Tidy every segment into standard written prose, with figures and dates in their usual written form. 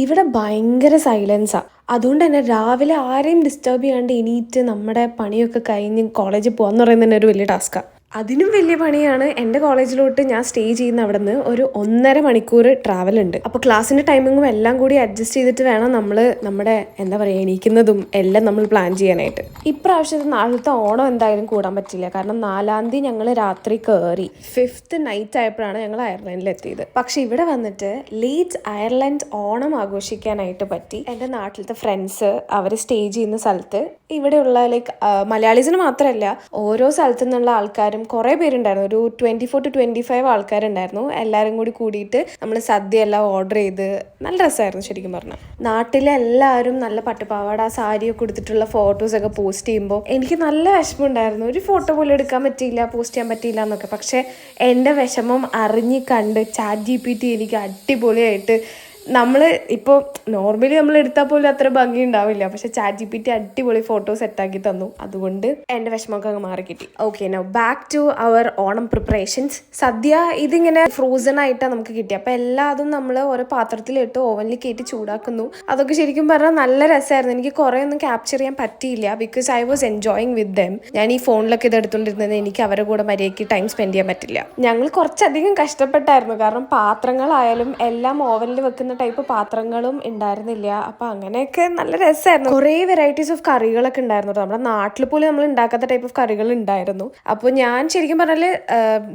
ഇവിടെ ഭയങ്കര സൈലൻസാ. അതുകൊണ്ട് തന്നെ രാവിലെ ആരെയും ഡിസ്റ്റർബ് ചെയ്യാണ്ട് എണീറ്റ് നമ്മുടെ പണിയൊക്കെ കഴിഞ്ഞ് കോളേജിൽ പോകാന്ന് പറയുന്നത് തന്നെ ഒരു വലിയ ടാസ്ക്കാ. അതിനും വലിയ പണിയാണ് എൻ്റെ കോളേജിലോട്ട് ഞാൻ സ്റ്റേ ചെയ്യുന്ന അവിടെ നിന്ന് ഒരു 1.5 മണിക്കൂർ ട്രാവൽ ഉണ്ട്. അപ്പോൾ ക്ലാസ്സിൻ്റെ ടൈമിങ്ങും എല്ലാം കൂടി അഡ്ജസ്റ്റ് ചെയ്തിട്ട് വേണം നമ്മൾ നമ്മുടെ എന്താ പറയുക എണീക്കുന്നതും എല്ലാം നമ്മൾ പ്ലാൻ ചെയ്യാനായിട്ട്. ഇപ്രാവശ്യത്തെ നാളത്തെ ഓണം എന്തായാലും കൂടാൻ പറ്റില്ല. കാരണം 4-ാം തീയതി ഞങ്ങൾ രാത്രി കയറി 5th നൈറ്റ് ആയപ്പോഴാണ് ഞങ്ങൾ അയർലൻഡിൽ എത്തിയത്. പക്ഷെ ഇവിടെ വന്നിട്ട് ലേറ്റ് അയർലൻഡ് ഓണം ആഘോഷിക്കാനായിട്ട് പറ്റി. എൻ്റെ നാട്ടിലത്തെ ഫ്രണ്ട്സ് അവർ സ്റ്റേ ചെയ്യുന്ന സ്ഥലത്ത് ഇവിടെയുള്ള ലൈക്ക് മലയാളീസിന് മാത്രമല്ല ഓരോ സ്ഥലത്തു നിന്നുള്ള ആൾക്കാരും കുറേ പേരുണ്ടായിരുന്നു. ഒരു 24 to 25 ആൾക്കാരുണ്ടായിരുന്നു. എല്ലാവരും കൂടി കൂടിയിട്ട് നമ്മൾ സദ്യ എല്ലാം ഓർഡർ ചെയ്ത് നല്ല രസമായിരുന്നു ശരിക്കും പറഞ്ഞാൽ. നാട്ടിലെ എല്ലാവരും നല്ല പട്ടുപാവാട സാരിയൊക്കെ കൊടുത്തിട്ടുള്ള ഫോട്ടോസൊക്കെ പോസ്റ്റ് ചെയ്യുമ്പോൾ എനിക്ക് നല്ല വിഷമമുണ്ടായിരുന്നു. ഒരു ഫോട്ടോ പോലും എടുക്കാൻ പറ്റിയില്ല, പോസ്റ്റ് ചെയ്യാൻ പറ്റിയില്ല എന്നൊക്കെ. പക്ഷേ എൻ്റെ വിഷമം അറിഞ്ഞ് കണ്ട് ChatGPT എനിക്ക് അടിപൊളിയായിട്ട് നമ്മൾ ഇപ്പോൾ നോർമലി നമ്മൾ എടുത്താൽ പോലും അത്ര ഭംഗി ഉണ്ടാവില്ല. പക്ഷെ ChatGPT അടിപൊളി ഫോട്ടോ സെറ്റാക്കി തന്നു. അതുകൊണ്ട് എൻ്റെ വിഷമമൊക്കെ അങ്ങ് മാറി കിട്ടി. Okay, now back to our Onam preparations. Sadya ഇതിങ്ങനെ ഫ്രോസൺ ആയിട്ടാണ് നമുക്ക് കിട്ടി. അപ്പോൾ എല്ലാതും നമ്മൾ ഓരോ പാത്രത്തിലിട്ട് ഓവനിൽ കയറ്റി ചൂടാക്കുന്നു. അതൊക്കെ ശരിക്കും പറഞ്ഞാൽ നല്ല രസമായിരുന്നു. എനിക്ക് കുറേ ഒന്നും ക്യാപ്ചർ ചെയ്യാൻ പറ്റിയില്ല ബിക്കോസ് ഐ വാസ് എൻജോയിങ് വിത്ത് ദം. ഞാൻ ഈ ഫോണിലൊക്കെ ഇത് എടുത്തുകൊണ്ടിരുന്നത് എനിക്ക് അവരുടെ കൂടെ മര്യാദയ്ക്ക് ടൈം സ്പെൻഡ് ചെയ്യാൻ പറ്റില്ല. ഞങ്ങൾ കുറച്ചധികം കഷ്ടപ്പെട്ടായിരുന്നു. കാരണം പാത്രങ്ങളായാലും എല്ലാം ഓവനിൽ വെക്കുന്ന ടൈപ്പ് പാത്രങ്ങളും ഉണ്ടായിരുന്നില്ല. അപ്പോൾ അങ്ങനെയൊക്കെ നല്ല രസമായിരുന്നു. കുറേ വെറൈറ്റീസ് ഓഫ് കറികളൊക്കെ ഉണ്ടായിരുന്നു. നമ്മുടെ നാട്ടിൽ പോലും നമ്മൾ ഉണ്ടാക്കാത്ത ടൈപ്പ് ഓഫ് കറികൾ ഉണ്ടായിരുന്നു. അപ്പോൾ ഞാൻ ശരിക്കും പറഞ്ഞാൽ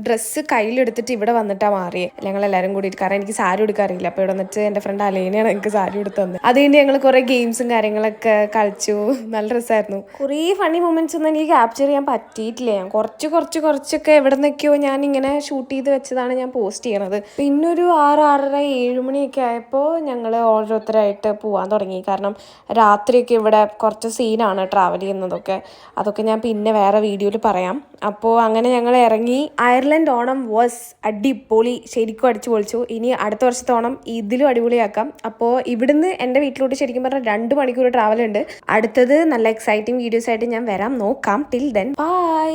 ഡ്രസ്സ് കയ്യിലെടുത്തിട്ട് ഇവിടെ വന്നിട്ടാണ് മാറിയത്. ഞങ്ങളെല്ലാവരും കൂടിയിട്ട്. കാരണം എനിക്ക് സാരി എടുക്കാറില്ല. അപ്പോൾ ഇവിടെ വന്നിട്ട് എൻ്റെ ഫ്രണ്ട് അലേനയാണ് എനിക്ക് സാരി എടുത്ത് തന്നത്. അത് കഴിഞ്ഞ് ഞങ്ങൾ കുറേ ഗെയിംസും കാര്യങ്ങളൊക്കെ കളിച്ചു. നല്ല രസമായിരുന്നു. കുറേ ഫണ്ണി മൊമെന്റ്സ് ഒന്നും എനിക്ക് ക്യാപ്ചർ ചെയ്യാൻ പറ്റിയിട്ടില്ല. ഞാൻ കുറച്ചൊക്കെ എവിടെ നിന്നൊക്കെയോ ഞാൻ ഇങ്ങനെ ഷൂട്ട് ചെയ്ത് വെച്ചതാണ് ഞാൻ പോസ്റ്റ് ചെയ്യണത്. പിന്നെ ഒരു 6-6:30 7 മണിയൊക്കെ ആയപ്പോൾ ഞങ്ങൾ ഓരോരുത്തരായിട്ട് പോകാൻ തുടങ്ങി. കാരണം രാത്രിയൊക്കെ ഇവിടെ കുറച്ച് സീനാണ് ട്രാവൽ ചെയ്യുന്നതൊക്കെ. അതൊക്കെ ഞാൻ പിന്നെ വേറെ വീഡിയോയിൽ പറയാം. അപ്പോൾ അങ്ങനെ ഞങ്ങൾ ഇറങ്ങി. അയർലൻഡ് ഓണം വാസ് അടിപൊളി. ശരിക്കും അടിച്ചു പൊളിച്ചു. ഇനി അടുത്ത വർഷത്തെ ഓണം ഇതിലും അടിപൊളിയാക്കാം. അപ്പോൾ ഇവിടുന്ന് എൻ്റെ വീട്ടിലോട്ട് ശരിക്കും പറഞ്ഞാൽ 2 മണിക്കൂർ ട്രാവൽ ഉണ്ട്. അടുത്തത് നല്ല എക്സൈറ്റിംഗ് വീഡിയോസ് ആയിട്ട് ഞാൻ വരാം. നോക്കാം. Till then bye.